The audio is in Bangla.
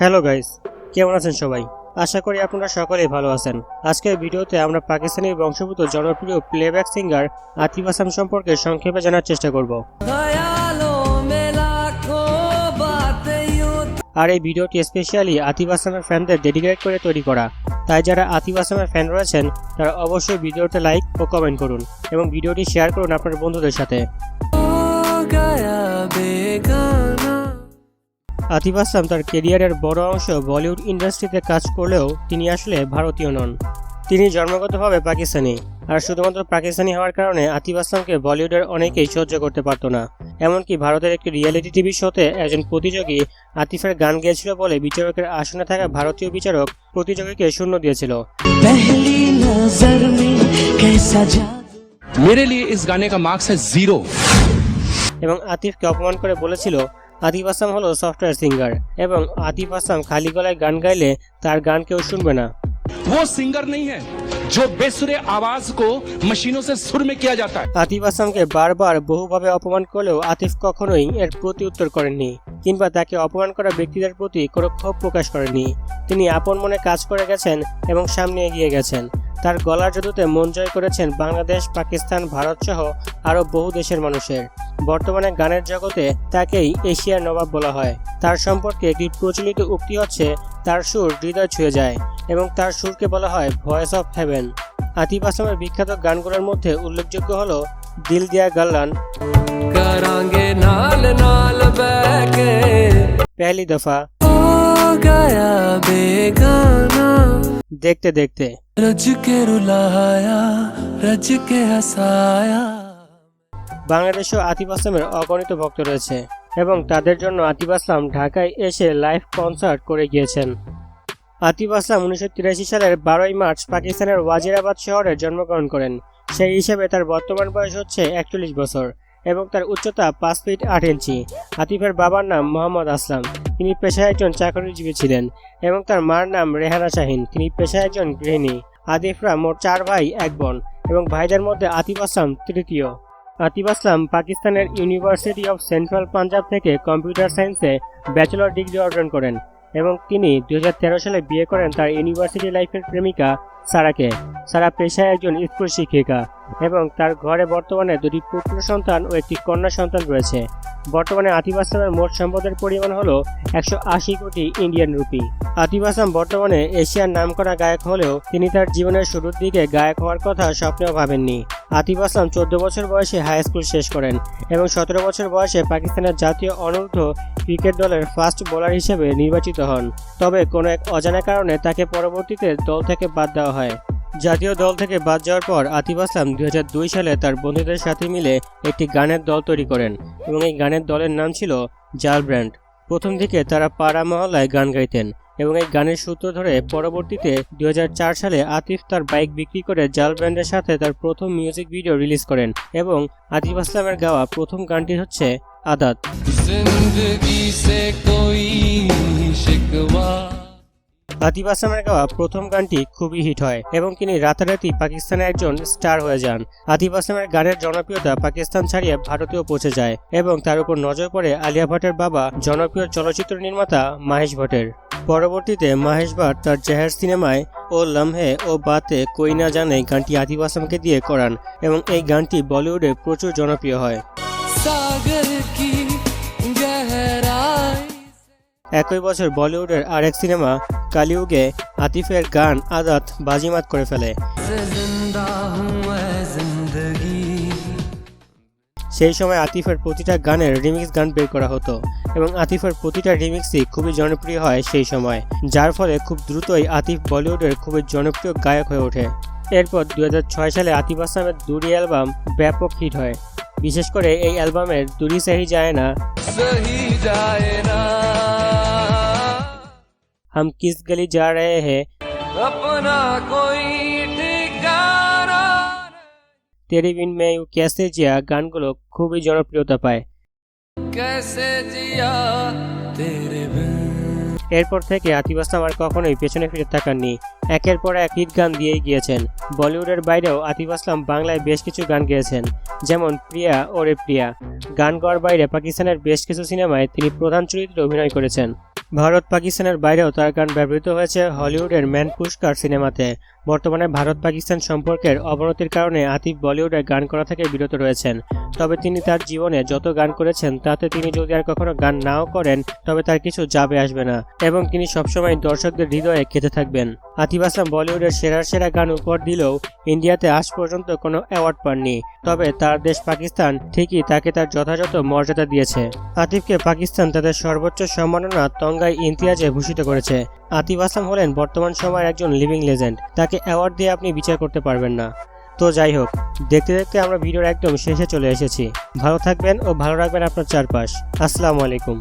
হ্যালো গাইস, কেমন আছেন সবাই? আশা করি আপনারা সকলেই ভালো আছেন। আজকের ভিডিওতে আমরা পাকিস্তানি বংশোদ্ভূত জনপ্রিয় প্লেব্যাক সিঙ্গার আতিফ আসলাম সম্পর্কে সংক্ষেপে জানার চেষ্টা করব। আর এই ভিডিওটি স্পেশালি আতিফ আসলামের ফ্যানদের ডেডিকেট করে তৈরি করা। তাই যারা আতিফ আসলামের ফ্যান রয়েছেন তারা অবশ্যই ভিডিওতে লাইক ও কমেন্ট করুন এবং ভিডিওটি শেয়ার করুন আপনার বন্ধুদের সাথে। আতিফ আসলাম তার ক্যারিয়ারের বড় অংশ বলিউড ইন্ডাস্ট্রিতে কাজ করলেও তিনি আসলে ভারতীয় নন। তিনি জন্মগতভাবে পাকিস্তানি, আর শুধুমাত্র পাকিস্তানি হওয়ার কারণে আতিফ আসলামকে বলিউডের অনেকেই সহ্য করতে পারত না। এমনকি ভারতের একটি রিয়েলিটি টিভি শোতে একজন প্রতিযোগী আতিফের গান গেয়েছিল বলে বিচারকের আসনে থাকা ভারতীয় বিচারক প্রতিযোগীকে শূন্য দিয়েছিল। এবং আতিফকে অপমান করে বলেছিল আতিফ আসলাম হলো সফটওয়্যার সিঙ্গার এবং আতিফ আসলাম খালি গলায় গান গাইলে তার গান কেউ শুনবে না। वो सिंगर नहीं है जो बेसुरे आवाज को मशीनों से सुर में किया जाता है। আতিফ আসলামকে বারবার বহুভাবে অপমান করলেও আতিফ কখনোই এর প্রতি উত্তর করেননি কিংবা তাকে অপমান করা ব্যক্তিদের প্রতি কোনো ক্ষোভ প্রকাশ করেননি। তিনি আপন মনে কাজ করে গেছেন এবং সামনে এগিয়ে গেছেন। তার গলার জাদুতে মন জয় করেছেন বাংলাদেশ, পাকিস্তান, ভারত সহ আরও বহু দেশের মানুষের। বর্তমানে গানের জগতে তাকেই এশিয়ার নবাব বলা হয়। তার সম্পর্কে একটি প্রচলিত উক্তি হচ্ছে তার সুর হৃদয় ছুঁয়ে যায় এবং তার সুরকে বলা হয় ভয়েস অফ হেভেন। আতিফ আসলামের বিখ্যাত গানগুলোর মধ্যে উল্লেখযোগ্য হলো দিল দিয়া গাল্লান, পেহলি দফা, দেখতে দেখতে। বাংলাদেশেও আতিফ আসলামের অগণিত ভক্ত রয়েছে এবং তাদের জন্য আতিফ আসলাম ঢাকায় এসে লাইভ কনসার্ট করে গিয়েছেন। আতিফ আসলাম 1983 সালের 12 মার্চ পাকিস্তানের ওয়াজিরাবাদ শহরে জন্মগ্রহণ করেন। সেই হিসেবে তার বর্তমান বয়স হচ্ছে 41 বছর এবং তার উচ্চতা 5 ফিট 8 ইঞ্চি। আতিফের বাবার নাম মোহাম্মদ আসলাম, তিনি পেশায় একজন চাকরিজীবী ছিলেন এবং তার মার নাম রেহানা শাহিন, তিনি পেশায় একজন গৃহিণী। আতিফরা মোট 4 ভাই 1 বোন এবং ভাইদের মধ্যে আতিফ আসলাম তৃতীয়। আতিফ আসলাম পাকিস্তানের ইউনিভার্সিটি অফ সেন্ট্রাল পাঞ্জাব থেকে কম্পিউটার সায়েন্সে ব্যাচেলর ডিগ্রি অর্জন করেন এবং তিনি 2013 সালে বিয়ে করেন তার ইউনিভার্সিটি লাইফের প্রেমিকা সারাকে। সারা পেশায় একজন স্কুল শিক্ষিকা এবং তার ঘরে বর্তমানে 2টি পুত্র সন্তান ও একটি কন্যা সন্তান রয়েছে। বর্তমানে আতিফ আসলামের মোট সম্পদের পরিমাণ হলো 180 কোটি ইন্ডিয়ান রুপি। আতিফ আসলাম বর্তমানে এশিয়ার নামকরা গায়ক হলেও তিনি তার জীবনের শুরুর দিকে গায়ক হওয়ার কথা স্বপ্নেও ভাবেননি। আতিফ আসলাম 14 বছর বয়সে হাই স্কুল শেষ করেন এবং 17 বছর বয়সে পাকিস্তানের জাতীয় অনূর্ধ্ব ক্রিকেট দলের ফাস্ট বোলার হিসেবে নির্বাচিত হন। তবে কোনো এক অজানা কারণে তাকে পরবর্তীতে দল থেকে বাদ দেওয়া হয়। জাতীয় দল থেকে বাদ যাওয়ার পর আতিফ আসলাম 2002 সালে তার বন্ধুদের সাথে মিলে একটি গানের দল তৈরি করেন এবং এই গানের দলের নাম ছিল জাল ব্র্যান্ড। প্রথম দিকে তারা পাড়া মহল্লায় গান গাইতেন এবং এই গানের সূত্র ধরে পরবর্তীতে 2004 সালে আতিফ তার বাইক বিক্রি করে জাল ব্র্যান্ডের সাথে তার প্রথম মিউজিক ভিডিও রিলিজ করেন এবং আতিফ আসলামের গাওয়া প্রথম গানটি হচ্ছে আদাত। আতিফ আসলামের গাওয়া প্রথম গানটি খুবই হিট হয় এবং তিনি রাতারাতি পাকিস্তানের একজন স্টার হয়ে যান। আতিফ আসলামের গানের জনপ্রিয়তা পাকিস্তান ছাড়িয়ে ভারতেও পৌঁছে যায় এবং তার উপর নজর পড়ে আলিয়া ভাটের বাবা জনপ্রিয় চলচ্চিত্র নির্মাতা মাহেশ ভাটের। পরবর্তীতে মাহেশ ভাট তার জেহার সিনেমায় ও লম্হে ও বাতে কোই না জানে গানটি আতিফ আসলামকে দিয়ে করান এবং এই গানটি বলিউডে প্রচুর জনপ্রিয় হয়। একই বছর বলিউডের আরেক সিনেমা কালিউগে আতিফের গান আদাত বাজিমাত করে ফেলে। সেই সময় আতিফের প্রতিটা গানের রিমিক্স গান বের করা হতো এবং আতিফের প্রতিটা রিমিক্সই খুবই জনপ্রিয় হয় সেই সময়, যার ফলে খুব দ্রুতই আতিফ বলিউডের খুবই জনপ্রিয় গায়ক হয়ে ওঠে। এরপর 2006 সালে আতিফ আসলামের দুটি অ্যালবাম ব্যাপক হিট হয়। বিশেষ করে এই অ্যালবামের দুরি সহি যায় না, हम किस गली जा रहे हैं, तेरी बिन में यू कैसे जिया গানগুলো খুবই জনপ্রিয়তা পায়। এরপর থেকে আতিফ আসলাম আর কখনোই পেছনে ফিরে তাকাননি, একের পর এক হিট গান দিয়েই গিয়েছেন। বলিউডের বাইরেও আতিফ আসলাম বাংলায় বেশ কিছু গান গেয়েছেন, যেমন প্রিয়া ওরে প্রিয়া। গান গাওয়ার বাইরে পাকিস্তানের বেশ কিছু সিনেমায় তিনি প্রধান চরিত্রে অভিনয় করেছেন। ভারত পাকিস্তানের বাইরেও তার গান ব্যবহৃত হয়েছে হলিউডের ম্যান পুরস্কার সিনেমাতে। বর্তমানে ভারত পাকিস্তান সম্পর্কের অবনতির কারণে আতিফ বলিউডে গান করা থেকে বিরত রয়েছেন। তবে তিনি তার জীবনে যত গান করেছেন তাতে তিনি যদি আর কখনো গান নাও করেন তবে তার কিছু যাবে আসবে না এবং তিনি সবসময় দর্শকদের হৃদয়ে গেঁথে থাকবেন। আতিফ আসলাম বলিউডের সেরা গান উপহার দিলেও ইন্ডিয়াতে আজ পর্যন্ত কোনো অ্যাওয়ার্ড পাননি। তবে তার দেশ পাকিস্তান ঠিকই তাকে তার যথাযথ মর্যাদা দিয়েছে। আতিফকে পাকিস্তান তাদের সর্বোচ্চ সম্মাননা তঙ্গাই ইমতিয়াজে ভূষিত করেছে। আতিফ আসলাম হলেন বর্তমান সময়ের একজন লিভিং লেজেন্ড। তাকে অ্যাওয়ার্ড দিয়ে আপনি বিচার করতে পারবেন না। তো যাই হোক, দেখতে দেখতে আমরা ভিডিওর একদম শেষে চলে এসেছি। ভালো থাকবেন ও ভালো রাখবেন আপনার চারপাশ। আসসালামু আলাইকুম।